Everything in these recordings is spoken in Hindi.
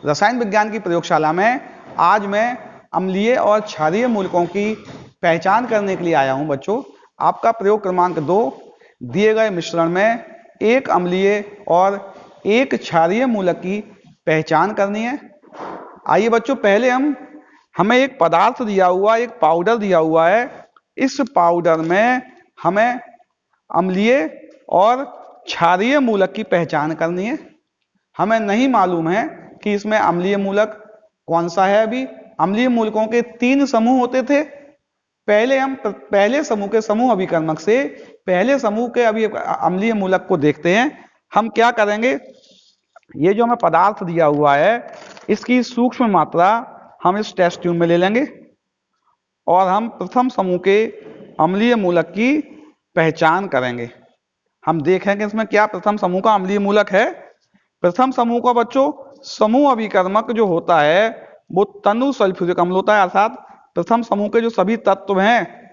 रसायन विज्ञान की प्रयोगशाला में आज मैं अम्लीय और क्षारीय मूलकों की पहचान करने के लिए आया हूं बच्चों। आपका प्रयोग क्रमांक 2, दिए गए मिश्रण में एक अम्लीय और एक क्षारीय मूलक की पहचान करनी है। आइए बच्चों, पहले हमें एक पदार्थ दिया हुआ, एक पाउडर दिया हुआ है। इस पाउडर में हमें अम्लीय और क्षारीय मूलक की पहचान करनी है। हमें नहीं मालूम है कि इसमें अम्लीय मूलक कौन सा है। अभी अम्लीय मूलकों के 3 समूह होते थे। पहले हम पहले समूह के समूह अभिकर्मक से पहले समूह के अम्लीय मूलक को देखते हैं। हम क्या करेंगे, ये जो हमें पदार्थ दिया हुआ है इसकी सूक्ष्म मात्रा हम इस टेस्ट ट्यूब में ले लेंगे और हम प्रथम समूह के अम्लीय मूलक की पहचान करेंगे। हम देखेंगे इसमें क्या प्रथम समूह का अम्लीय मूलक है। प्रथम समूह का बच्चों समूह अभिकर्मक जो होता है वो तनु सल्फ्यूरिक अम्ल होता है, अर्थात प्रथम समूह के जो सभी तत्व हैं,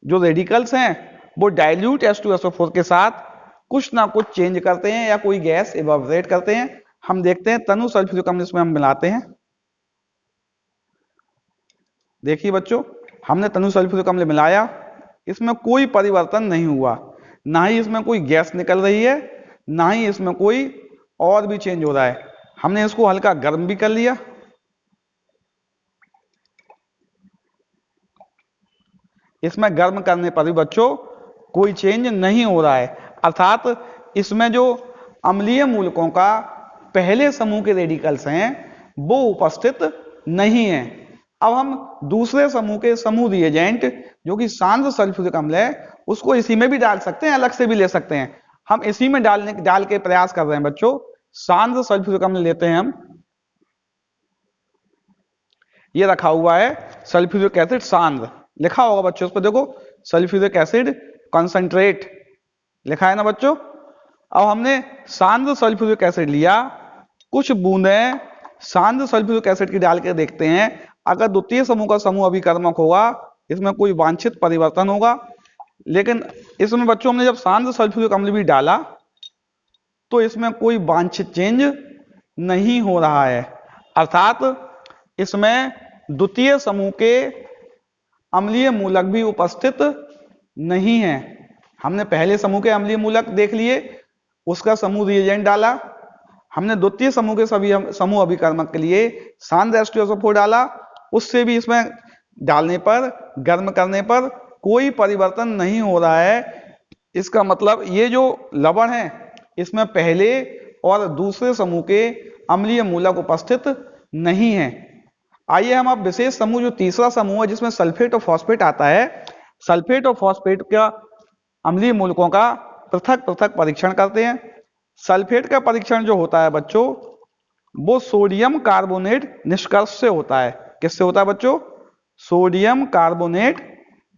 जो रेडिकल्स हैं, वो डाइल्यूट H2SO4 के साथ कुछ ना कुछ चेंज करते हैं या कोई गैस इवेपोरेट करते हैं। हम देखते हैं तनु सल्फ्यूरिक अम्ल इसमें हम मिलाते हैं। देखिए बच्चों, हमने तनु सल्फ्यूरिक अम्ल मिलाया, इसमें कोई परिवर्तन नहीं हुआ, ना ही इसमें कोई गैस निकल रही है, ना ही इसमें कोई और भी चेंज हो रहा है। हमने इसको हल्का गर्म भी कर लिया। इसमें गर्म करने पर भी बच्चों कोई चेंज नहीं हो रहा है, अर्थात इसमें जो अम्लीय मूलकों का पहले समूह के रेडिकल्स हैं वो उपस्थित नहीं है। अब हम दूसरे समूह के समूह रिएजेंट जो कि सांद्र सल्फ्यूरिक अम्ल है उसको इसी में भी डाल सकते हैं, अलग से भी ले सकते हैं। हम इसी में डाल के प्रयास कर रहे हैं बच्चों। सांद्र सल्फ्यूरिक अम्ल लेते हैं हम, ये रखा हुआ है सल्फ्यूरिक एसिड सांद्र, लिखा होगा बच्चों उस पर, देखो सल्फ्यूरिक एसिड कंसंट्रेट लिखा है ना बच्चों। अब हमने सांद्र सल्फ्यूरिक एसिड लिया, कुछ बूंदें सांद्र सल्फ्यूरिक एसिड की डाल के देखते हैं। अगर द्वितीय समूह का समूह अभिकर्मक होगा इसमें कोई वांछित परिवर्तन होगा, लेकिन इसमें बच्चों हमने जब सांद्र सल्फ्यूरिक अम्ल भी डाला तो इसमें कोई वांछित चेंज नहीं हो रहा है, अर्थात इसमें द्वितीय समूह के अम्लीय मूलक भी उपस्थित नहीं है। हमने पहले समूह के अम्लीय मूलक देख लिए, उसका समूह रिएजेंट डाला। हमने द्वितीय समूह के सभी समूह अभिकर्मक के लिए सांद्र H2SO4 डाला, उससे भी इसमें डालने पर, गर्म करने पर कोई परिवर्तन नहीं हो रहा है। इसका मतलब ये जो लवण है इसमें पहले और दूसरे समूह के अम्लीय मूलक उपस्थित नहीं है। आइए हम अब विशेष समूह जो तीसरा समूह है जिसमें सल्फेट और फॉस्फेट आता है, सल्फेट और फॉस्फेट का अम्लीय मूलकों का पृथक पृथक परीक्षण करते हैं। सल्फेट का परीक्षण जो होता है बच्चों वो सोडियम कार्बोनेट निष्कर्ष से होता है। किससे होता है बच्चों? सोडियम कार्बोनेट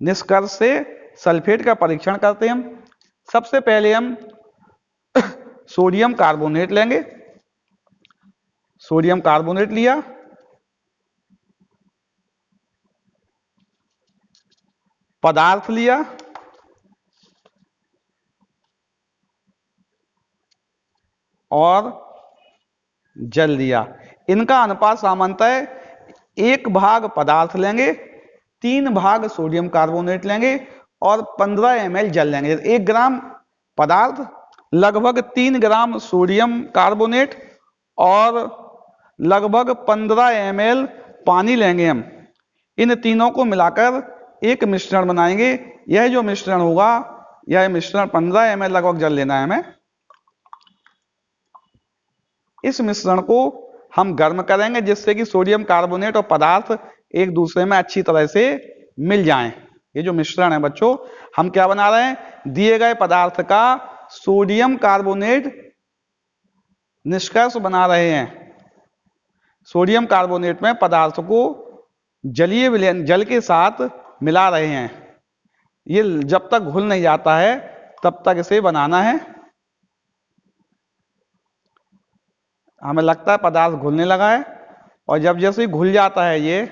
निष्कर्ष से सल्फेट का परीक्षण करते हैं हम। सबसे पहले हम सोडियम कार्बोनेट लेंगे, सोडियम कार्बोनेट लिया, पदार्थ लिया और जल लिया। इनका अनुपात सामान्यतः 1 भाग पदार्थ लेंगे, 3 भाग सोडियम कार्बोनेट लेंगे और 15 ml जल लेंगे। 1 ग्राम पदार्थ लगभग 3 ग्राम सोडियम कार्बोनेट और लगभग 15 ml पानी लेंगे हम। इन तीनों को मिलाकर एक मिश्रण बनाएंगे। यह जो मिश्रण होगा, यह मिश्रण 15 ml लगभग जल लेना है हमें। इस मिश्रण को हम गर्म करेंगे जिससे कि सोडियम कार्बोनेट और पदार्थ एक दूसरे में अच्छी तरह से मिल जाएं। ये जो मिश्रण है बच्चों, हम क्या बना रहे हैं, दिए गए पदार्थ का सोडियम कार्बोनेट निष्कर्ष बना रहे हैं। सोडियम कार्बोनेट में पदार्थ को जलीय विलयन जल के साथ मिला रहे हैं। ये जब तक घुल नहीं जाता है तब तक इसे बनाना है। हमें लगता है पदार्थ घुलने लगा है और जब जैसे ही घुल जाता है ये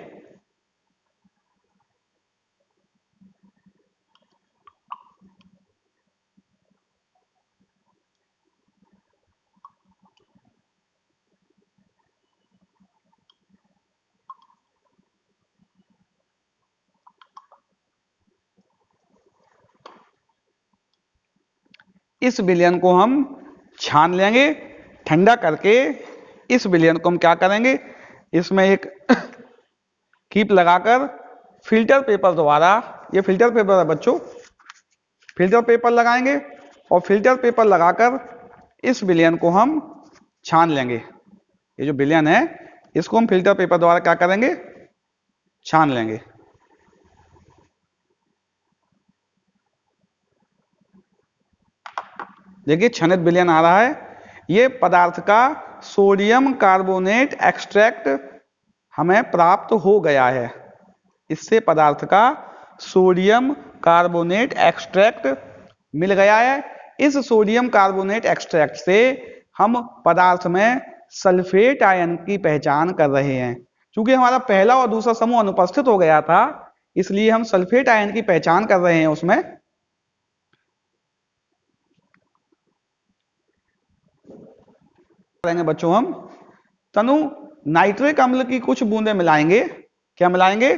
इस विलयन को हम छान लेंगे ठंडा करके। इस विलयन को हम क्या करेंगे, इसमें एक कीप लगाकर फिल्टर पेपर द्वारा, ये फिल्टर पेपर है बच्चों, फिल्टर पेपर लगाएंगे और फिल्टर पेपर लगाकर इस विलयन को हम छान लेंगे। ये जो विलयन है इसको हम फिल्टर पेपर द्वारा क्या करेंगे, छान लेंगे। देखिए छनित विलयन आ रहा है। ये पदार्थ का सोडियम कार्बोनेट एक्सट्रैक्ट हमें प्राप्त हो गया है। इससे पदार्थ का सोडियम कार्बोनेट एक्सट्रैक्ट मिल गया है। इस सोडियम कार्बोनेट एक्सट्रैक्ट से हम पदार्थ में सल्फेट आयन की पहचान कर रहे हैं। क्योंकि हमारा पहला और दूसरा समूह अनुपस्थित हो गया था, इसलिए हम सल्फेट आयन की पहचान कर रहे हैं। उसमें करेंगे बच्चों, हम तनु नाइट्रिक अम्ल की कुछ बूंदें मिलाएंगे। क्या मिलाएंगे,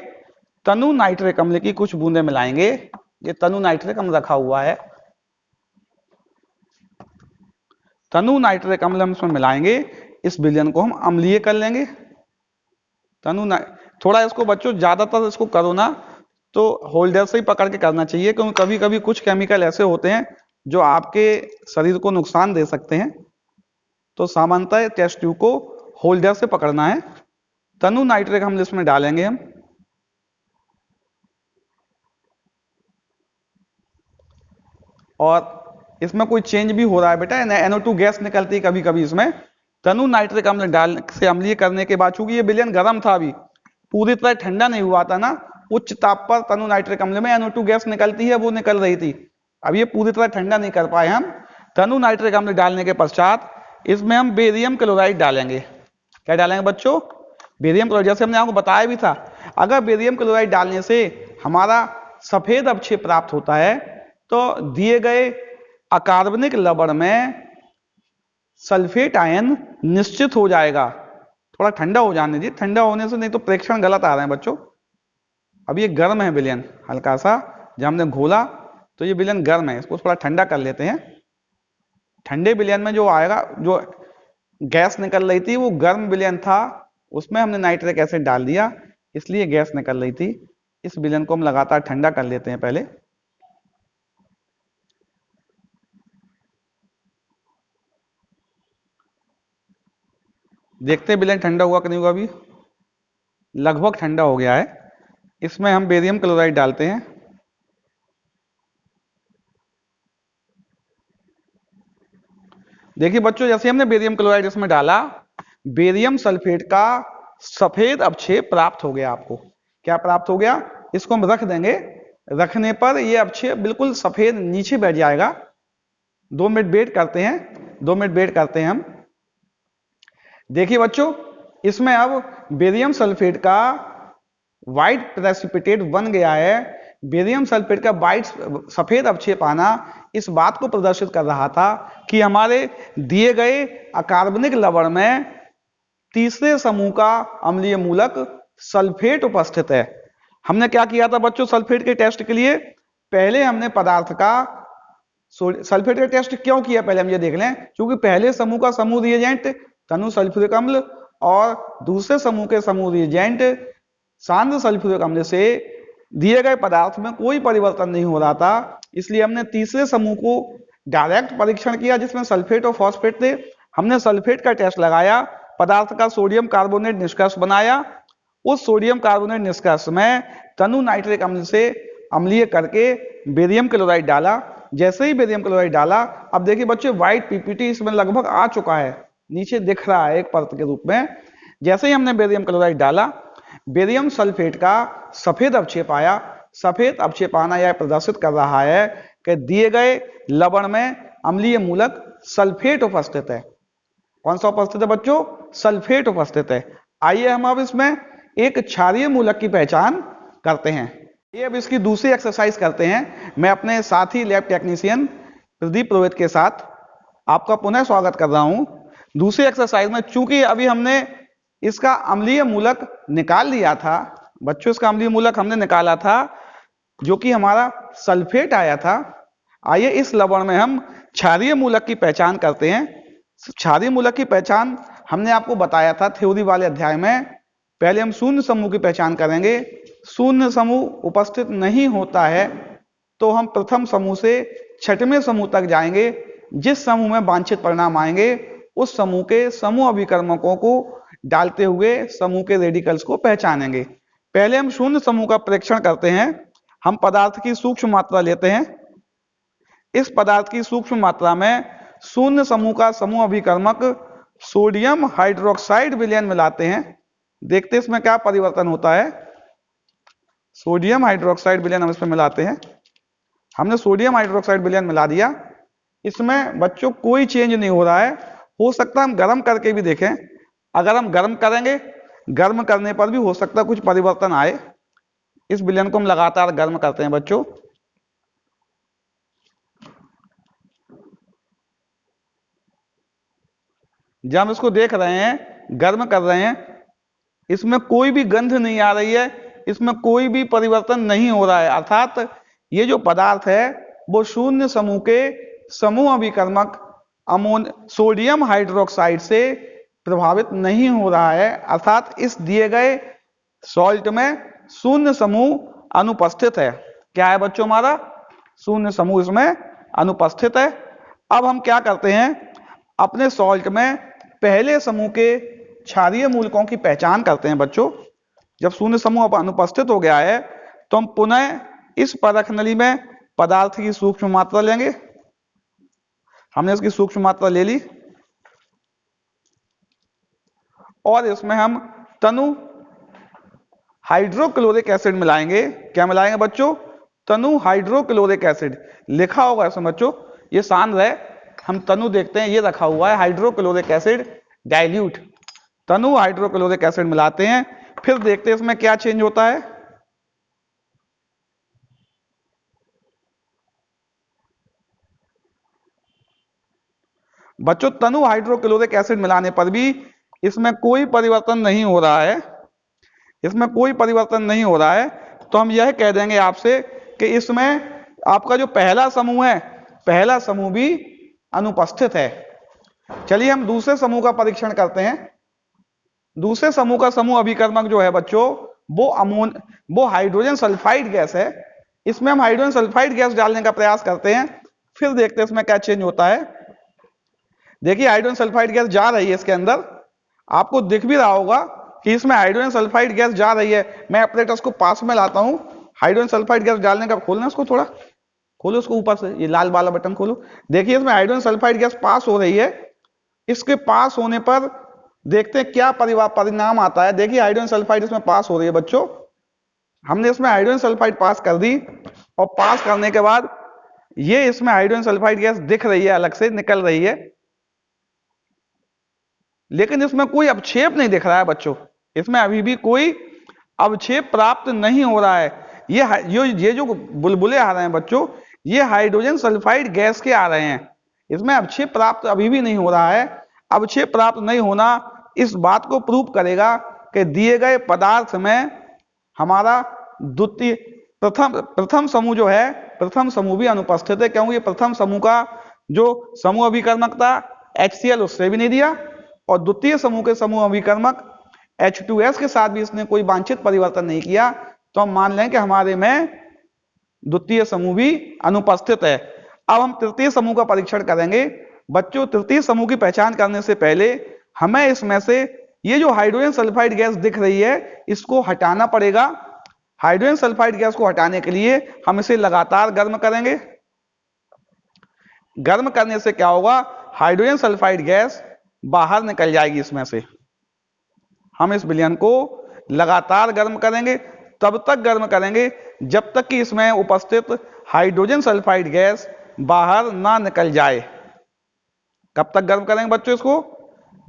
तनु नाइट्रिक अम्ल की कुछ बूंदें मिलाएंगे। ये तनु नाइट्रिक अम्ल रखा हुआ है, तनु नाइट्रिक अम्ल हम इसमें मिलाएंगे। इस विलयन को हम अम्लीय कर लेंगे। थोड़ा इसको बच्चों ज्यादातर इसको करो ना तो होल्डर से ही पकड़ के करना चाहिए, क्योंकि कभी कभी कुछ केमिकल ऐसे होते हैं जो आपके शरीर को नुकसान दे सकते हैं। तो सामान्यतः टेस्ट ट्यूब को होल्डर से पकड़ना है। तनु नाइट्रिक अम्ल इसमें डालेंगे हम, और इसमें कोई चेंज भी हो रहा है बेटा, NO2 गैस निकलती है कभी कभी इसमें। तनु नाइट्रिक अम्ल डालने से अम्लीय करने के बाद, चूंकि ये विलयन गर्म था, अभी पूरी तरह ठंडा नहीं हुआ था ना, उच्च ताप पर तनु नाइट्रिक अम्ल में NO2 गैस निकलती है, वो निकल रही थी। अब ये पूरी तरह ठंडा नहीं कर पाए हम। तनु नाइट्रिक अम्ल डालने के पश्चात इसमें हम बेरियम क्लोराइड डालेंगे। क्या डालेंगे बच्चों, बेरियम क्लोराइड। जैसे हमने आपको बताया भी था, अगर बेरियम क्लोराइड डालने से हमारा सफेद अवक्षेप प्राप्त होता है तो दिए गए अकार्बनिक लवण में सल्फेट आयन निश्चित हो जाएगा। थोड़ा ठंडा हो जाने दीजिए, ठंडा होने से नहीं तो प्रेक्षण गलत आ रहे हैं बच्चों। अब ये गर्म है विलयन हल्का सा, जब हमने घोला तो ये विलयन गर्म है, इसको थोड़ा ठंडा कर लेते हैं। ठंडे विलयन में जो आएगा, जो गैस निकल रही थी वो गर्म विलयन था, उसमें हमने नाइट्रिक एसिड डाल दिया, इसलिए गैस निकल रही थी। इस विलयन को हम लगातार ठंडा कर लेते हैं पहले। देखते हैं विलयन ठंडा हुआ कि नहीं हुआ। अभी लगभग ठंडा हो गया है। इसमें हम बेरियम क्लोराइड डालते हैं। देखिए बच्चों, जैसे हमने बेरियम क्लोराइड इसमें डाला, बेरियम सल्फेट का सफेद अवक्षेप प्राप्त हो गया। आपको क्या प्राप्त हो गया, इसको हम रख देंगे। रखने पर यह अवक्षेप बिल्कुल सफेद नीचे बैठ जाएगा। 2 मिनट वेट करते हैं, 2 मिनट वेट करते हैं हम। देखिए बच्चों, इसमें अब बेरियम सल्फेट का व्हाइट प्रेसिपिटेट बन गया है। बेरियम सल्फेट का व्हाइट सफेद अवक्षेप आना इस बात को प्रदर्शित कर रहा था कि हमारे दिए गए अकार्बनिक लवण में तीसरे समूह का अम्लीय मूलक सल्फेट उपस्थित है। हमने क्या किया था बच्चों, सल्फेट के टेस्ट के लिए पहले हमने पदार्थ का सल्फेट का टेस्ट क्यों किया, पहले हम ये देख लें। क्योंकि पहले समूह का समूह रिएजेंट तनु सल्फ्यूरिक अम्ल और दूसरे समूह के समूह रिएजेंट सांद्र सल्फ्यूरिक अम्ल से दिए गए पदार्थ में कोई परिवर्तन नहीं हो रहा था। इसलिए हमने तीसरे समूह को डायरेक्ट परीक्षण किया जिसमें सल्फेट और फॉस्फेट थे। हमने सल्फेट का टेस्ट लगाया, पदार्थ का सोडियम कार्बोनेट निष्कर्ष बनाया। उस सोडियम कार्बोनेट निष्कर्ष में तनु नाइट्रिक अम्ल से अम्लीय करके बेरियम क्लोराइड डाला। जैसे ही बेरियम क्लोराइड डाला, अब देखिए बच्चों, व्हाइट पीपीटी इसमें लगभग आ चुका है, नीचे दिख रहा है एक परत के रूप में। जैसे ही हमने बेरियम क्लोराइड डाला, बेरियम सल्फेट का सफेद अवक्षेप आया। सफेद अवक्षेप आना यह प्रदर्शित कर रहा है कि दिए गए लवण में अम्लीय मूलक सल्फेट उपस्थित है। कौन सा उपस्थित है बच्चों, सल्फेट उपस्थित है। आइए हम अब इसमें एक क्षारीय मूलक की पहचान करते हैं। ये अब इसकी दूसरी एक्सरसाइज करते हैं। मैं अपने साथी लैब टेक्नीशियन प्रदीप पुरोहित के साथ आपका पुनः स्वागत कर रहा हूं। दूसरी एक्सरसाइज में चूंकि अभी हमने इसका अम्लीय मूलक निकाल लिया था बच्चों, इसका अम्लीय मूलक हमने निकाला था जो कि हमारा सल्फेट आया था। आइए इस लवण में हम क्षारीय मूलक की पहचान करते हैं। क्षारीय मूलक की पहचान हमने आपको बताया था थ्योरी वाले अध्याय में। पहले हम शून्य समूह की पहचान करेंगे। शून्य समूह उपस्थित नहीं होता है तो हम प्रथम समूह से छठवें समूह तक जाएंगे। जिस समूह में वांछित परिणाम आएंगे उस समूह के समूह अभिकर्मकों को डालते हुए समूह के रेडिकल्स को पहचानेंगे। पहले हम शून्य समूह का परीक्षण करते हैं। हम पदार्थ की सूक्ष्म मात्रा लेते हैं। इस पदार्थ की सूक्ष्म मात्रा में शून्य समूह का समूह अभिकर्मक सोडियम हाइड्रोक्साइड विलयन मिलाते हैं। देखते हैं इसमें क्या परिवर्तन होता है। सोडियम हाइड्रोक्साइड विलयन हम इसमें मिलाते हैं। हमने सोडियम हाइड्रोक्साइड विलयन मिला दिया। इसमें बच्चों कोई चेंज नहीं हो रहा है। हो सकता है हम गर्म करके भी देखें। अगर हम गर्म करेंगे, गर्म करने पर भी हो सकता है कुछ परिवर्तन आए। इस विलयन को हम लगातार गर्म करते हैं बच्चों। जब हम इसको देख रहे हैं, गर्म कर रहे हैं, इसमें कोई भी गंध नहीं आ रही है, इसमें कोई भी परिवर्तन नहीं हो रहा है। अर्थात ये जो पदार्थ है वो शून्य समूह के समूह अभिकर्मक सोडियम हाइड्रोक्साइड से प्रभावित नहीं हो रहा है। अर्थात इस दिए गए सॉल्ट में शून्य समूह अनुपस्थित है। क्या है बच्चों? हमारा शून्य समूह इसमें अनुपस्थित है। अब हम क्या करते हैं, अपने सॉल्ट में पहले समूह के क्षारीय मूलकों की पहचान करते हैं बच्चों। जब शून्य समूह अनुपस्थित हो गया है तो हम पुनः इस परख नली में पदार्थ की सूक्ष्म मात्रा लेंगे। हमने इसकी सूक्ष्म मात्रा ले ली और इसमें हम तनु हाइड्रोक्लोरिक एसिड मिलाएंगे। क्या मिलाएंगे बच्चों? तनु हाइड्रोक्लोरिक एसिड। लिखा होगा इसमें बच्चों, ये सांद्र है। हम तनु देखते हैं, ये रखा हुआ है हाइड्रोक्लोरिक एसिड डाइल्यूट। तनु हाइड्रोक्लोरिक एसिड मिलाते हैं, फिर देखते हैं इसमें क्या चेंज होता है। बच्चों तनु हाइड्रोक्लोरिक एसिड मिलाने पर भी इसमें कोई परिवर्तन नहीं हो रहा है। इसमें कोई परिवर्तन नहीं हो रहा है तो हम यह कह देंगे आपसे कि इसमें आपका जो पहला समूह है, पहला समूह भी अनुपस्थित है। चलिए हम दूसरे समूह का परीक्षण करते हैं। दूसरे समूह का समूह अभिकर्मक जो है बच्चों वो हाइड्रोजन सल्फाइड गैस है। इसमें हम हाइड्रोजन सल्फाइड गैस डालने का प्रयास करते हैं, फिर देखते हैं इसमें क्या चेंज होता है। देखिए हाइड्रोजन सल्फाइड गैस जा रही है इसके अंदर, आपको दिख भी रहा होगा कि इसमें हाइड्रोजन सल्फाइड गैस जा रही है। मैं अपरेटस को पास में लाता हूं। हाइड्रोजन सल्फाइड गैस डालने का, खोलना इसको, थोड़ा खोलो उसको ऊपर से, ये लाल वाला बटन खोलो। देखिए इसमें हाइड्रोजन सल्फाइड गैस पास हो रही है। इसके पास होने पर देखते हैं क्या परिणाम आता है। देखिए हाइड्रोजन सल्फाइड इसमें पास हो रही है बच्चों। हमने इसमें हाइड्रोजन सल्फाइड पास कर दी और पास करने के बाद ये इसमें हाइड्रोजन सल्फाइड गैस दिख रही है, अलग से निकल रही है, लेकिन इसमें कोई अवक्षेप नहीं दिख रहा है बच्चों। इसमें अभी भी कोई अवक्षेप प्राप्त नहीं हो रहा है। ये जो बुलबुले आ रहे हैं बच्चों, ये हाइड्रोजन सल्फाइड गैस के आ रहे हैं। इसमें अवक्षेप प्राप्त अभी भी नहीं हो रहा है। अवक्षेप प्राप्त नहीं होना इस बात को प्रूव करेगा कि दिए गए पदार्थ में हमारा प्रथम समूह जो है, प्रथम समूह भी अनुपस्थित है, क्योंकि प्रथम समूह का जो समूह अभिकर्मक था HCl उससे भी नहीं दिया और द्वितीय समूह के समूह अभिकर्मक H2S के साथ भी इसने कोई वांछित परिवर्तन नहीं किया। तो हम मान लें कि हमारे में द्वितीय समूह भी अनुपस्थित है। अब हम तृतीय समूह का परीक्षण करेंगे। बच्चों तृतीय समूह की पहचान करने से पहले हमें इसमें से ये जो हाइड्रोजन सल्फाइड गैस दिख रही है इसको हटाना पड़ेगा। हाइड्रोजन सल्फाइड गैस को हटाने के लिए हम इसे लगातार गर्म करेंगे। गर्म करने से क्या होगा, हाइड्रोजन सल्फाइड गैस बाहर निकल जाएगी इसमें से। हम इस विलयन को लगातार गर्म करेंगे, तब तक गर्म करेंगे जब तक कि इसमें उपस्थित हाइड्रोजन सल्फाइड गैस बाहर ना निकल जाए। कब तक गर्म करेंगे बच्चों इसको?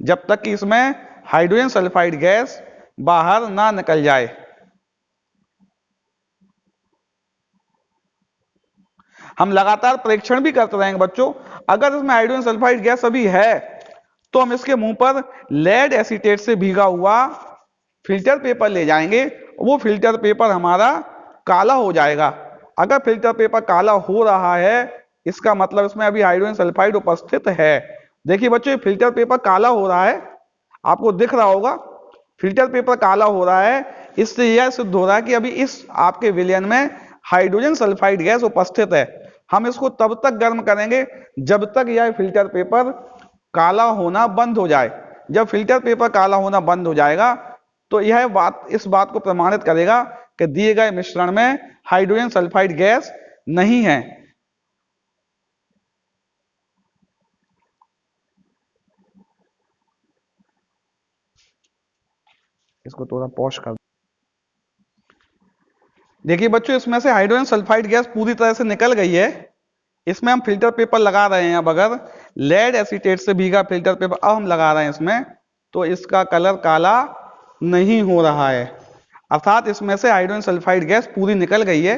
जब तक कि इसमें हाइड्रोजन सल्फाइड गैस बाहर ना निकल जाए। हम लगातार परीक्षण भी करते रहेंगे बच्चों। अगर इसमें हाइड्रोजन सल्फाइड गैस अभी है तो हम इसके मुंह पर लेड एसीटेट से भीगा हुआ फिल्टर पेपर ले जाएंगे। वो फिल्टर पेपर हमारा काला हो जाएगा। अगर फिल्टर पेपर काला हो रहा है इसका मतलब इसमें अभी हाइड्रोजन सल्फाइड उपस्थित है। देखिए बच्चों, ये फिल्टर पेपर काला हो रहा है, आपको दिख रहा होगा फिल्टर पेपर काला हो रहा है। इससे यह सिद्ध हो रहा है कि अभी इस आपके विलयन में हाइड्रोजन सल्फाइड गैस उपस्थित है। हम इसको तब तक गर्म करेंगे जब तक यह फिल्टर पेपर काला होना बंद हो जाए। जब फिल्टर पेपर काला होना बंद हो जाएगा तो यह बात इस बात को प्रमाणित करेगा कि दिए गए मिश्रण में हाइड्रोजन सल्फाइड गैस नहीं है। इसको थोड़ा पॉज कर। देखिए बच्चों, इसमें से हाइड्रोजन सल्फाइड गैस पूरी तरह से निकल गई है। इसमें हम फिल्टर पेपर लगा रहे हैं। अब अगर लेड एसीटेट से भीगा फिल्टर पेपर अब हम लगा रहे हैं इसमें, तो इसका कलर काला नहीं हो रहा है, अर्थात इसमें से हाइड्रोजन सल्फाइड गैस पूरी निकल गई है।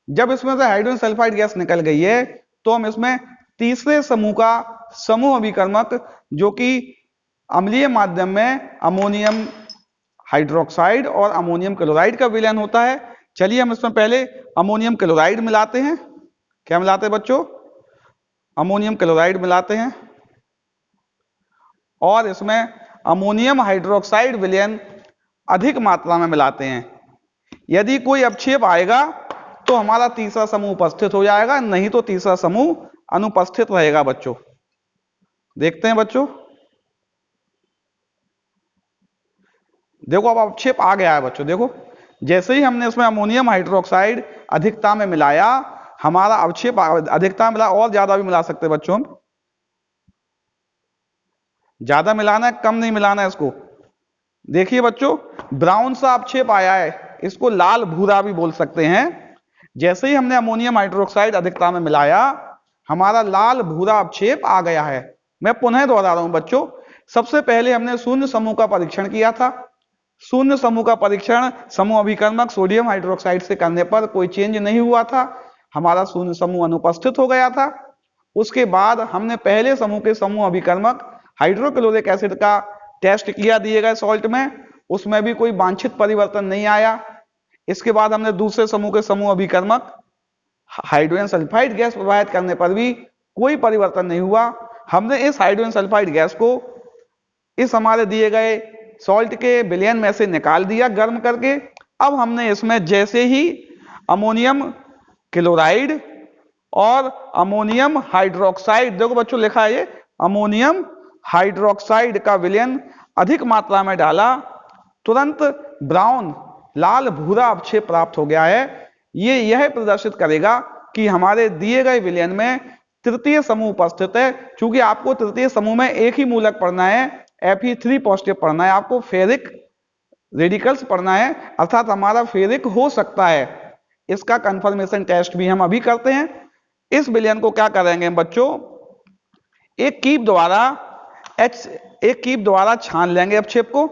जब इसमें से हाइड्रोजन सल्फाइड गैस निकल गई है तो हम इसमें तीसरे समूह का समूह अभिकर्मक, जो कि अम्लीय माध्यम में अमोनियम हाइड्रोक्साइड और अमोनियम क्लोराइड का विलयन होता है। चलिए हम इसमें पहले अमोनियम क्लोराइड मिलाते हैं। क्या मिलाते हैं बच्चों? अमोनियम क्लोराइड मिलाते हैं और इसमें अमोनियम हाइड्रोक्साइड विलयन अधिक मात्रा में मिलाते हैं। यदि कोई अवक्षेप आएगा तो हमारा तीसरा समूह उपस्थित हो जाएगा, नहीं तो तीसरा समूह अनुपस्थित रहेगा बच्चों। देखते हैं बच्चों, देखो अब अवक्षेप आ गया है बच्चों। देखो जैसे ही हमने इसमें अमोनियम हाइड्रोक्साइड अधिकता में मिलाया, हमारा अवक्षेप अधिकता में मिला, और ज्यादा भी मिला सकते हैं बच्चों हम। ज्यादा मिलाना है, कम नहीं मिलाना है इसको। देखिए बच्चों, ब्राउन सा अवक्षेप आया है, इसको लाल भूरा भी बोल सकते हैं। जैसे ही हमने अमोनियम हाइड्रोक्साइड अधिकता में मिलाया, हमारा लाल भूरा अवक्षेप आ गया है। मैं पुनः दोहरा रहा हूं बच्चों, सबसे पहले हमने शून्य समूह का परीक्षण किया था। शून्य समूह का परीक्षण समूह अभिकर्मक सोडियम हाइड्रोक्साइड से करने पर कोई चेंज नहीं हुआ था, हमारा शून्य समूह अनुपस्थित हो गया था। उसके बाद हमने पहले समूह के समूह अभिकर्मक हाइड्रोक्लोरिक एसिड का टेस्ट किया दिए गए सॉल्ट में, उसमें भी कोई वांछित परिवर्तन नहीं आया। इसके बाद हमने दूसरे समूह के समूह अभिकर्मक हाइड्रोजन सल्फाइड गैस प्रवाहित करने पर भी कोई परिवर्तन नहीं हुआ। हमने इस हाइड्रोजन सल्फाइड गैस को इस हमारे दिए गए सॉल्ट के विलयन में से निकाल दिया गर्म करके। अब हमने इसमें जैसे ही अमोनियम क्लोराइड और अमोनियम हाइड्रोक्साइड, देखो बच्चों लिखा है ये अमोनियम हाइड्रोक्साइड का विलयन अधिक मात्रा में डाला, तुरंत ब्राउन लाल भूरा अवक्षेप प्राप्त हो गया है। ये यह प्रदर्शित करेगा कि हमारे दिए गए विलयन में तृतीय समूह उपस्थित है। क्योंकि आपको तृतीय समूह में एक ही मूलक पढ़ना है, Fe3 पॉजिटिव पढ़ना है, आपको फेरिक रेडिकल्स पढ़ना है, अर्थात हमारा फेरिक हो सकता है। इसका कंफर्मेशन टेस्ट भी हम अभी करते हैं। इस विलयन को क्या करेंगे बच्चों, एक कीप द्वारा छान लेंगे अवक्षेप को।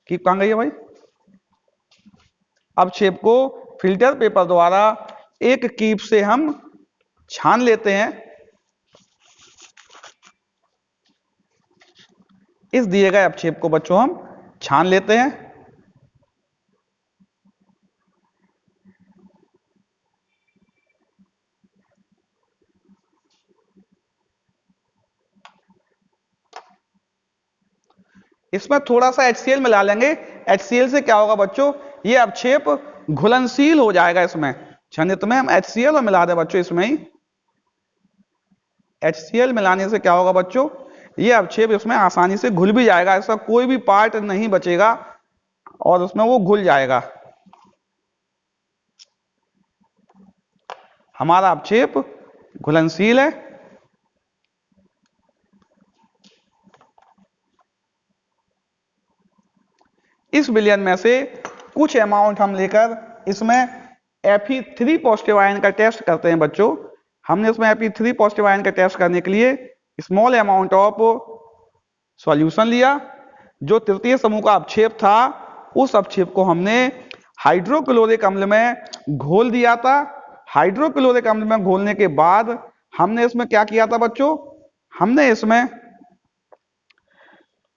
कीप कहां गई है भाई? अवक्षेप को फिल्टर पेपर द्वारा एक कीप से हम छान लेते हैं। इस दिए गए अवक्षेप को बच्चों हम छान लेते हैं। इसमें थोड़ा सा HCl मिला लेंगे। HCl से क्या होगा बच्चों, ये अवक्षेप घुलनशील हो जाएगा। इसमें छनित में हम HCl मिला दें बच्चों, इसमें ही HCl मिलाने से क्या होगा बच्चों, ये अवक्षेप इसमें आसानी से घुल भी जाएगा, ऐसा कोई भी पार्ट नहीं बचेगा और उसमें वो घुल जाएगा। हमारा अवक्षेप घुलनशील है। इस विलयन में से कुछ अमाउंट हम लेकर इसमें Fe3 पॉजिटिव आयन का टेस्ट करते हैं बच्चों। हमने इसमें Fe3 पॉजिटिव आयन का टेस्ट करने के लिए स्मॉल अमाउंट ऑफ सॉल्यूशन लिया। जो तृतीय समूह का अवक्षेप था, उस अवक्षेप को हमने हाइड्रोक्लोरिक अम्ल में घोल दिया था। हाइड्रोक्लोरिक अम्ल में घोलने के बाद हमने इसमें क्या किया था बच्चों, हमने इसमें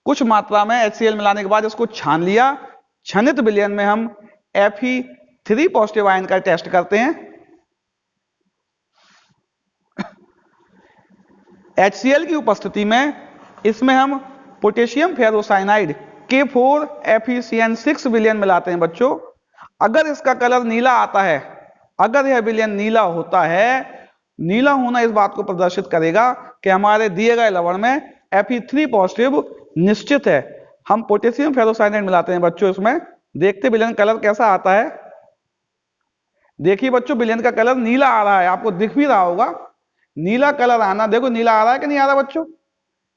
कुछ मात्रा में HCl मिलाने के बाद इसको छान लिया। छनित विलयन में हम Fe3 पॉजिटिव आयन का टेस्ट करते हैं। HCl की उपस्थिति में इसमें हम पोटेशियम फेरोसाइनाइड K4FeCN6 विलयन मिलाते हैं बच्चों। अगर इसका कलर नीला आता है, अगर यह विलयन नीला होता है, नीला होना इस बात को प्रदर्शित करेगा कि हमारे दिए गए लवण में Fe3 पॉजिटिव निश्चित है। हम पोटेशियम फेरोसाइनाइड मिलाते हैं बच्चों इसमें, देखते विलयन कलर कैसा आता है। देखिए बच्चों विलयन का कलर नीला आ रहा है, आपको दिख भी रहा होगा नीला कलर आना। देखो नीला आ रहा है कि नहीं आ रहा बच्चों?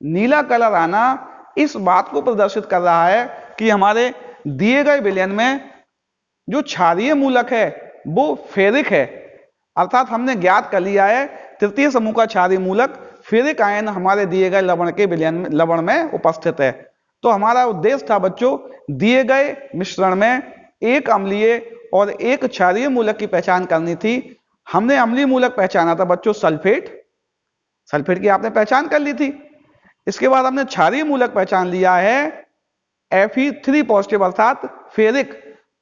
नीला कलर आना इस बात को प्रदर्शित कर रहा है कि हमारे दिए गए विलयन में जो क्षारीय मूलक है वो फेरिक है, अर्थात हमने ज्ञात कर लिया है तृतीय समूह का क्षारीय मूलक फेरिक आयन हमारे दिए गए लवण के लवण में उपस्थित है। तो हमारा उद्देश्य था बच्चों दिए गए मिश्रण में एक अम्लीय और एक क्षारीय मूलक की पहचान करनी थी। हमने अम्लीय मूलक पहचाना था बच्चों सल्फेट, सल्फेट की आपने पहचान कर ली थी। इसके बाद हमने क्षारीय मूलक पहचान लिया है Fe3 पॉजिटिव अर्थात फेरिक।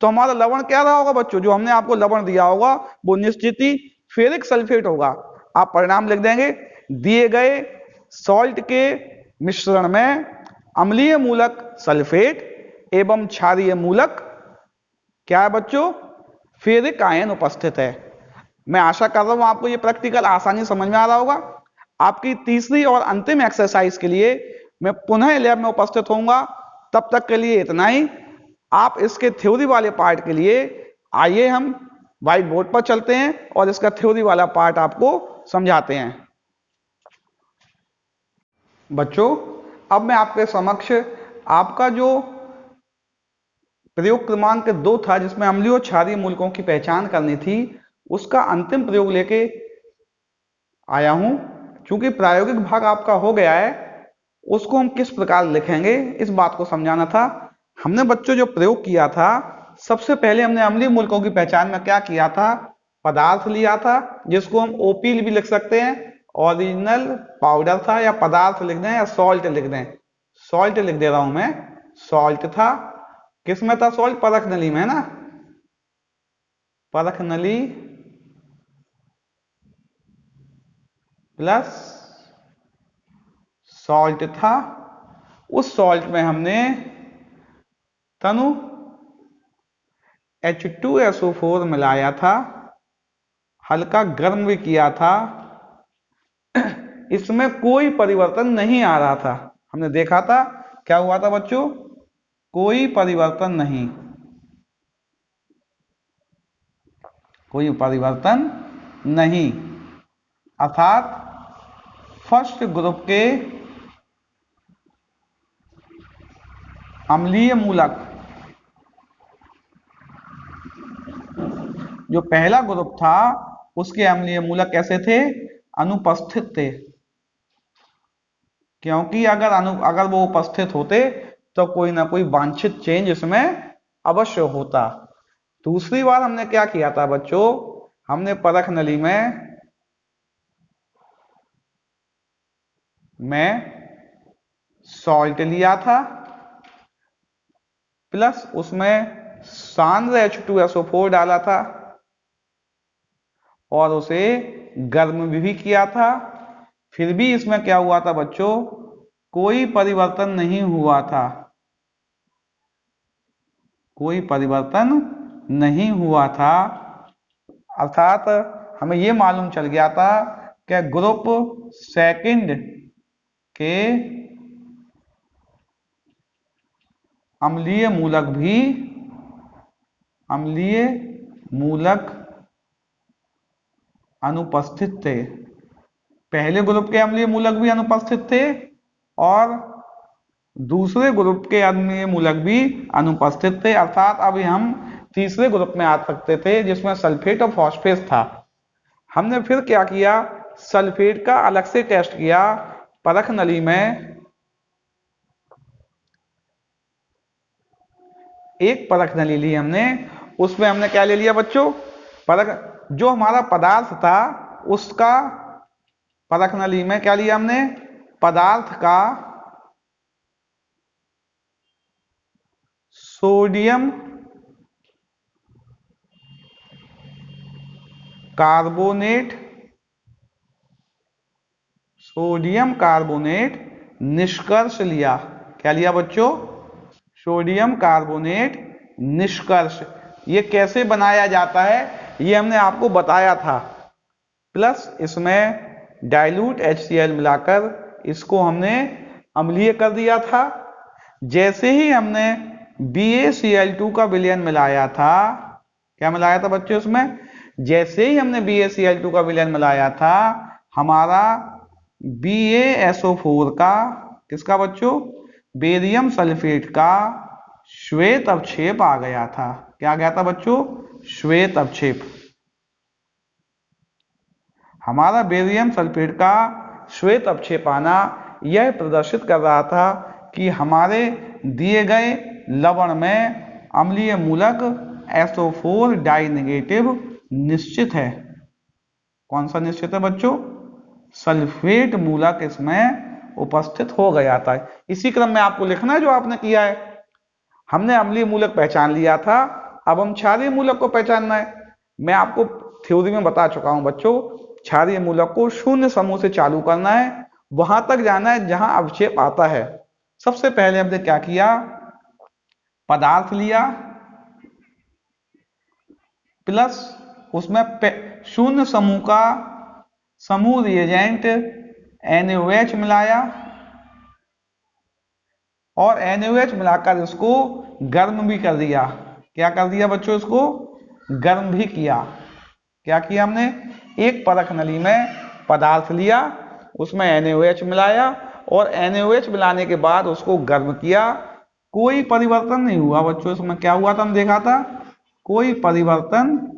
तो हमारा लवण क्या रहा होगा बच्चों? जो हमने आपको लवण दिया होगा वो निश्चित ही फेरिक सल्फेट होगा। आप परिणाम लिख देंगे, दिए गए सॉल्ट के मिश्रण में अम्लीय मूलक सल्फेट एवं क्षारीय मूलक क्या है बच्चों? फेरिक आयन उपस्थित है। मैं आशा कर रहा हूं आपको ये प्रैक्टिकल आसानी समझ में आ रहा होगा। आपकी तीसरी और अंतिम एक्सरसाइज के लिए मैं पुनः लैब में उपस्थित होऊंगा। तब तक के लिए इतना ही। आप इसके थ्योरी वाले पार्ट के लिए आइए हम व्हाइट बोर्ड पर चलते हैं और इसका थ्योरी वाला पार्ट आपको समझाते हैं। बच्चों अब मैं आपके समक्ष आपका जो प्रयोग क्रमांक 2 था जिसमें अम्लीय और क्षारीय मूलकों की पहचान करनी थी, उसका अंतिम प्रयोग लेके आया हूं। चूंकि प्रायोगिक भाग आपका हो गया है, उसको हम किस प्रकार लिखेंगे इस बात को समझाना था। हमने बच्चों जो प्रयोग किया था, सबसे पहले हमने अम्लीय मूलकों की पहचान में क्या किया था? पदार्थ लिया था जिसको हम ओपी भी लिख सकते हैं, ओरिजिनल पाउडर था, या पदार्थ लिख दें या सॉल्ट लिख दें। सॉल्ट लिख दे रहा हूं मैं, सॉल्ट था। किसमें था सॉल्ट? परख नली में, है ना? परख नली प्लस सॉल्ट था। उस सॉल्ट में हमने तनु H2SO4 मिलाया था, हल्का गर्म भी किया था। इसमें कोई परिवर्तन नहीं आ रहा था। हमने देखा था क्या हुआ था बच्चों? कोई परिवर्तन नहीं, कोई परिवर्तन नहीं, अर्थात फर्स्ट ग्रुप के अम्लीय मूलक, जो पहला ग्रुप था उसके अम्लीय मूलक कैसे थे? अनुपस्थित थे। क्योंकि अगर वो उपस्थित होते तो कोई ना कोई वांछित चेंज इसमें अवश्य होता। दूसरी बार हमने क्या किया था बच्चों? हमने परख नली में सॉल्ट लिया था, प्लस उसमें सांद्र H2SO4 डाला था और उसे गर्म भी किया था। फिर भी इसमें क्या हुआ था बच्चों? कोई परिवर्तन नहीं हुआ था, कोई परिवर्तन नहीं हुआ था। अर्थात हमें यह मालूम चल गया था कि ग्रुप सेकंड के अम्लीय मूलक अनुपस्थित थे। पहले ग्रुप के अम्लीय मूलक भी अनुपस्थित थे और दूसरे ग्रुप के अम्लीय मूलक भी अनुपस्थित थे। अर्थात अभी हम तीसरे ग्रुप में आ सकते थे जिसमें सल्फेट और फॉस्फेट था। हमने फिर क्या किया? सल्फेट का अलग से टेस्ट किया। परख नली में एक परख नली ली हमने, उसमें हमने क्या ले लिया बच्चों? परख, जो हमारा पदार्थ था उसका परख नली में क्या लिया हमने? पदार्थ का सोडियम कार्बोनेट सोडियम कार्बोनेट निष्कर्ष लिया। क्या लिया बच्चों? सोडियम कार्बोनेट निष्कर्ष। ये कैसे बनाया जाता है ये हमने आपको बताया था। प्लस इसमें डाइल्यूट HCl मिलाकर इसको हमने अम्लीय कर दिया था। जैसे ही हमने BaCl2 का विलयन मिलाया था, क्या मिलाया था बच्चों इसमें? जैसे ही हमने BaCl2 का विलयन मिलाया था, हमारा BaSO4 का, किसका बच्चों? बेरियम सल्फेट का श्वेत अवक्षेप आ गया था। क्या आ गया था बच्चों? श्वेत अवक्षेप। हमारा बेरियम सल्फेट का श्वेत अवक्षेप आना यह प्रदर्शित कर रहा था कि हमारे दिए गए लवण में अम्लीय मूलक SO4 डाई नेगेटिव निश्चित है। कौन सा निश्चित है बच्चों? सल्फेट मूलक इसमें उपस्थित हो गया था। इसी क्रम में आपको लिखना है जो आपने किया है। हमने अम्लीय मूलक पहचान लिया था, अब हम क्षारीय मूलक को पहचानना है। मैं आपको थ्योरी में बता चुका हूं बच्चों, क्षारीय मूलक को शून्य समूह से चालू करना है, वहां तक जाना है जहां अवक्षेप आता है। सबसे पहले हमने क्या किया? पदार्थ लिया, प्लस उसमें शून्य समूह का समूह रिएजेंट NaOH मिलाया और NaOH मिलाकर इसको गर्म भी कर दिया। क्या कर दिया बच्चों? इसको गर्म भी किया। क्या किया हमने? एक परख नली में पदार्थ लिया, उसमें NaOH मिलाया और NaOH मिलाने के बाद उसको गर्म किया। कोई परिवर्तन नहीं हुआ बच्चों इसमें। क्या हुआ था? हम देखा था, कोई परिवर्तन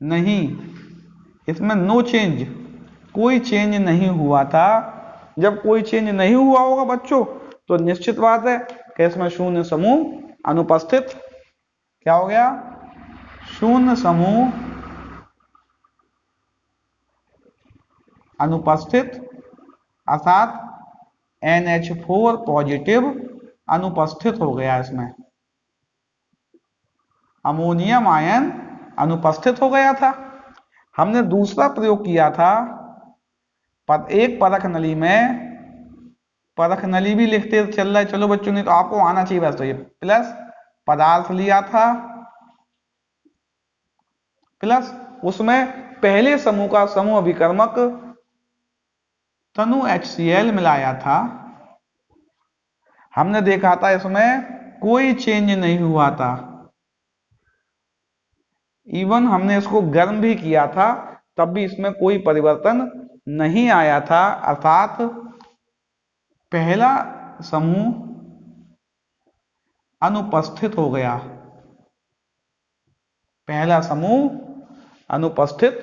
नहीं, इसमें नो चेंज, कोई चेंज नहीं हुआ था। जब कोई चेंज नहीं हुआ होगा बच्चों तो निश्चित बात है कि इसमें शून्य समूह अनुपस्थित। क्या हो गया? शून्य समूह अनुपस्थित, अर्थात NH4 पॉजिटिव अनुपस्थित हो गया। इसमें अमोनियम आयन अनुपस्थित हो गया था। हमने दूसरा प्रयोग किया था, एक परख नली में, परख नली भी लिखते चल रहा है चलो बच्चों, नहीं तो आपको आना चाहिए बस। तो ये प्लस पदार्थ लिया था, प्लस उसमें पहले समूह का समूह अभिकर्मक तनु HCl मिलाया था। हमने देखा था इसमें कोई चेंज नहीं हुआ था, इवन हमने इसको गर्म भी किया था तब भी इसमें कोई परिवर्तन नहीं आया था। अर्थात पहला समूह अनुपस्थित हो गया, पहला समूह अनुपस्थित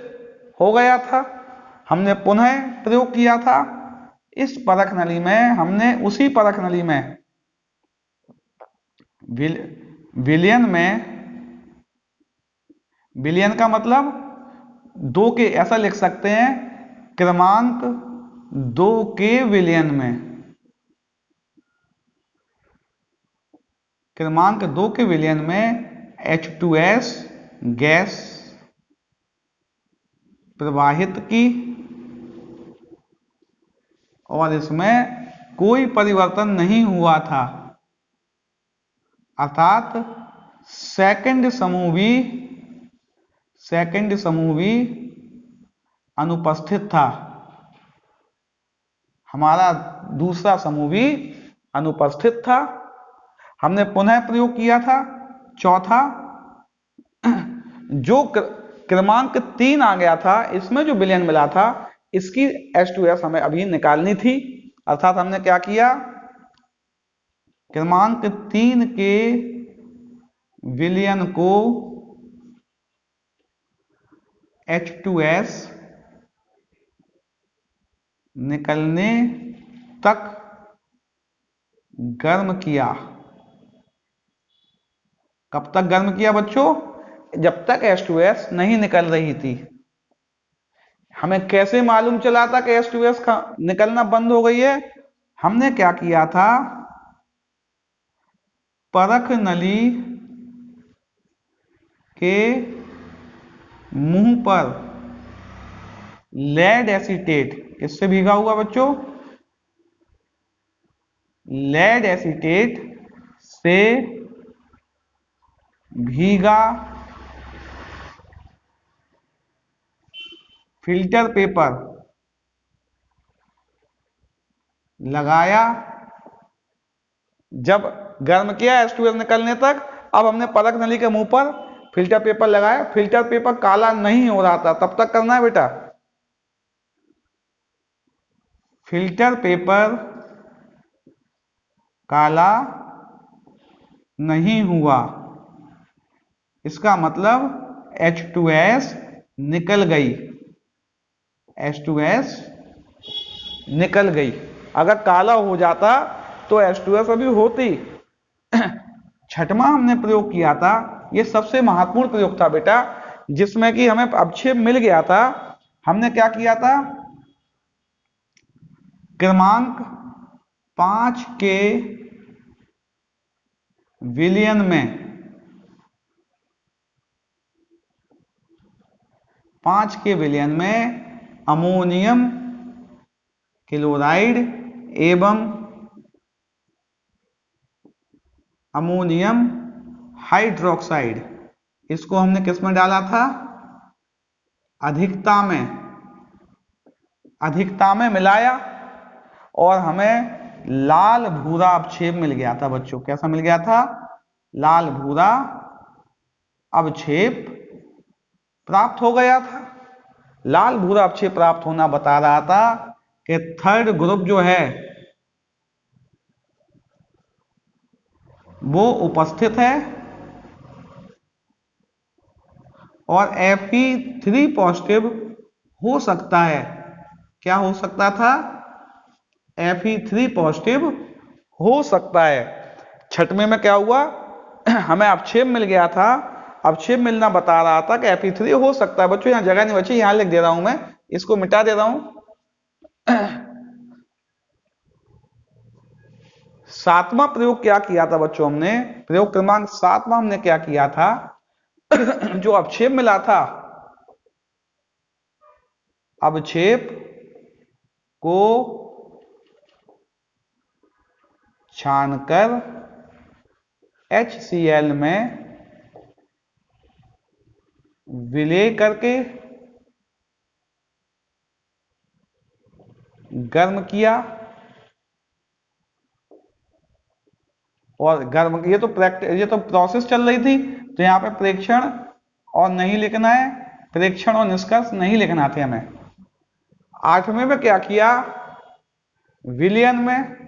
हो गया था। हमने पुनः प्रयोग किया था इस परख नली में। हमने उसी परख नली में विलयन में, विलयन का मतलब दो के, ऐसा लिख सकते हैं, क्रमांक 2 के विलयन में, क्रमांक 2 के विलयन में H2S गैस प्रवाहित की और इसमें कोई परिवर्तन नहीं हुआ था। अर्थात सेकंड समूह भी अनुपस्थित था। हमारा दूसरा समूह भी अनुपस्थित था। हमने पुनः प्रयोग किया था चौथा, जो क्रमांक 3 आ गया था, इसमें जो विलयन मिला था इसकी H2S हमें अभी निकालनी थी। अर्थात हमने क्या किया? क्रमांक 3 के विलयन को H2S निकलने तक गर्म किया। कब तक गर्म किया बच्चों? जब तक H2S नहीं निकल रही थी। हमें कैसे मालूम चला था कि H2S का निकलना बंद हो गई है? हमने क्या किया था? परख नली के मुंह पर लेड एसीटेट किससे भीगा हुआ बच्चों? लेड एसीटेट से भीगा फिल्टर पेपर लगाया, जब गर्म किया H2S निकलने तक, अब हमने परख नली के मुंह पर फिल्टर पेपर लगाया, फिल्टर पेपर काला नहीं हो रहा था, तब तक करना है बेटा। फिल्टर पेपर काला नहीं हुआ, इसका मतलब H2S निकल गई, H2S निकल गई। अगर काला हो जाता तो H2S अभी होती। छठवां हमने प्रयोग किया था, ये सबसे महत्वपूर्ण प्रयोग था बेटा, जिसमें कि हमें अवक्षेप मिल गया था। हमने क्या किया था? क्रमांक 5 के विलयन में 5 के विलयन में अमोनियम क्लोराइड एवं अमोनियम हाइड्रोक्साइड, इसको हमने किस में डाला था? अधिकता में मिलाया, और हमें लाल भूरा अवक्षेप मिल गया था बच्चों। कैसा मिल गया था? लाल भूरा अवक्षेप प्राप्त हो गया था। लाल भूरा अवक्षेप प्राप्त होना बता रहा था कि थर्ड ग्रुप जो है वो उपस्थित है, और Fe3 पॉजिटिव हो सकता है। क्या हो सकता था? Fe3 पॉजिटिव हो सकता है। छठवें में क्या हुआ? हमें अवक्षेप मिल गया था, अवक्षेप मिलना बता रहा था कि Fe3 हो सकता है। बच्चों यहाँ जगह नहीं बची, यहाँ लिख दे रहा हूं मैं, इसको मिटा दे रहा हूं। सातवां प्रयोग क्या किया था बच्चों? हमने प्रयोग क्रमांक 7 में हमने क्या किया था? जो अवक्षेप मिला था, अवक्षेप को छानकर HCl में विलय करके गर्म किया, और गर्म, ये तो प्रोसेस चल रही थी, तो यहाँ पे प्रेक्षण और नहीं लिखना है, प्रेक्षण और निष्कर्ष नहीं लिखना थे हमें। 8वें में क्या किया? विलयन में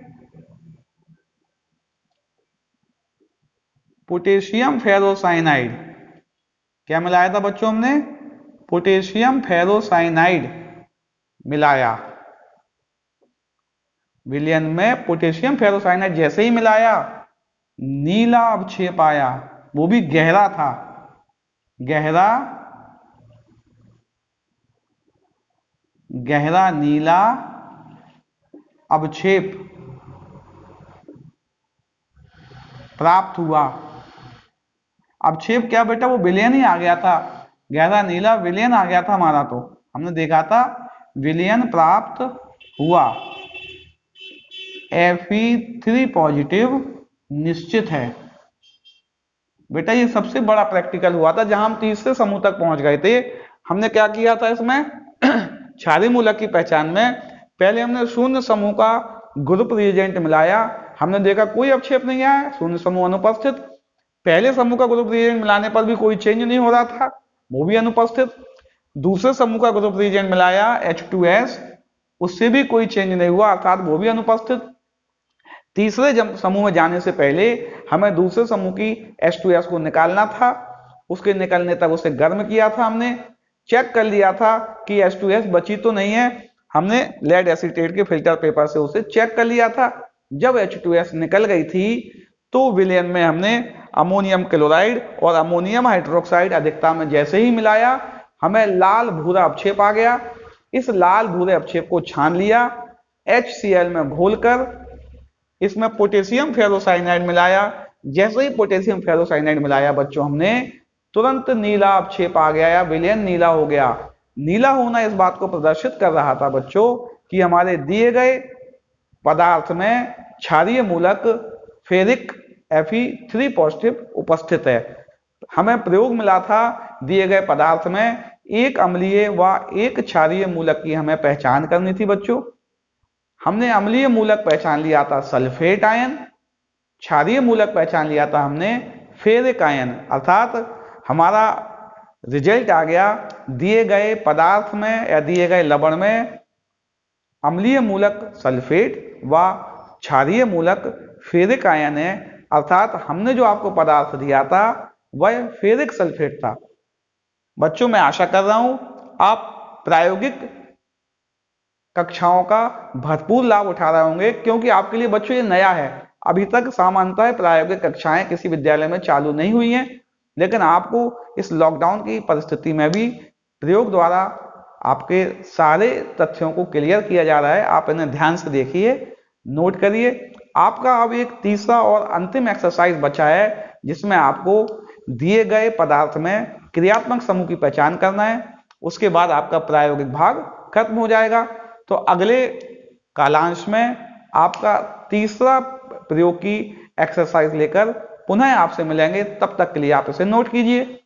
पोटेशियम फेरोसाइनाइड, क्या मिलाया था बच्चों? हमने पोटेशियम फेरोसाइनाइड मिलाया। विलयन में पोटेशियम फेरोसाइनाइड जैसे ही मिलाया, नीला अवक्षेप आया, वो भी गहरा था, गहरा नीला अवक्षेप प्राप्त हुआ। अवक्षेप क्या बेटा? वो विलयन ही आ गया था, गहरा नीला विलयन आ गया था हमारा, तो हमने देखा था विलयन प्राप्त हुआ। Fe3 पॉजिटिव निश्चित है बेटा। ये सबसे बड़ा प्रैक्टिकल हुआ था, जहां हम तीसरे समूह तक पहुंच गए थे। हमने क्या किया था इसमें? क्षारीय मूलक की पहचान में पहले हमने शून्य समूह का ग्रुप रिएजेंट मिलाया, हमने देखा कोई अवक्षेप नहीं आया, शून्य समूह अनुपस्थित। पहले समूह का ग्रुप रिएजेंट मिलाने पर भी कोई चेंज नहीं हो रहा था, वो भी अनुपस्थित। दूसरे समूह का ग्रुप रिएजेंट मिलाया H2S, उससे भी कोई चेंज नहीं हुआ, अर्थात वो भी अनुपस्थित। तीसरे समूह में जाने से पहले हमें दूसरे समूह की H2S को निकालना था, उसके निकलने तक उसे गर्म किया था, हमने चेक कर लिया था कि H2S बची तो नहीं है, हमने लेड एसीटेट के फिल्टर पेपर से उसे चेक कर लिया था। जब H2S निकल गई थी तो विलयन में हमने अमोनियम क्लोराइड और अमोनियम हाइड्रोक्साइड अधिकता में जैसे ही मिलाया, हमें लाल भूरा अवक्षेप आ गया। इस लाल भूरे अवक्षेप को छान लिया, HCl में घोलकर इसमें पोटेशियम फेरोसाइनाइड मिलाया। जैसे ही पोटेशियम फेरोसाइनाइड मिलाया बच्चों, हमने तुरंत नीला अवक्षेप आ गया या विलयन नीला हो गया। नीला होना इस बात को प्रदर्शित कर रहा था बच्चों कि हमारे दिए गए पदार्थ में क्षारीय मूलक फेरिक Fe3 पॉजिटिव उपस्थित है। हमें प्रयोग मिला था दिए गए पदार्थ में एक अम्लीय व एक क्षारीय मूलक की हमें पहचान करनी थी बच्चों। हमने अम्लीय मूलक पहचान लिया था सल्फेट आयन, क्षारीय मूलक पहचान लिया था हमने फेरिक आयन। अर्थात हमारा रिजल्ट आ गया दिए गए पदार्थ में या दिए गए लवण में अम्लीय मूलक सल्फेट व क्षारीय मूलक फेरिक आयन है। अर्थात हमने जो आपको पदार्थ दिया था वह फेरिक सल्फेट था। बच्चों मैं आशा कर रहा हूं आप प्रायोगिक कक्षाओं का भरपूर लाभ उठा रहे होंगे, क्योंकि आपके लिए बच्चों ये नया है। अभी तक सामान्यतः प्रायोगिक कक्षाएं किसी विद्यालय में चालू नहीं हुई हैं, लेकिन आपको इस लॉकडाउन की परिस्थिति में भी प्रयोग द्वारा आपके सारे तथ्यों को क्लियर किया जा रहा है। आप इन्हें ध्यान से देखिए, नोट करिए। आपका अब एक तीसरा और अंतिम एक्सरसाइज बचा है, जिसमें आपको दिए गए पदार्थ में क्रियात्मक समूह की पहचान करना है। उसके बाद आपका प्रायोगिक भाग खत्म हो जाएगा। तो अगले कालांश में आपका तीसरा प्रयोग की एक्सरसाइज लेकर पुनः आपसे मिलेंगे। तब तक के लिए आप इसे नोट कीजिए।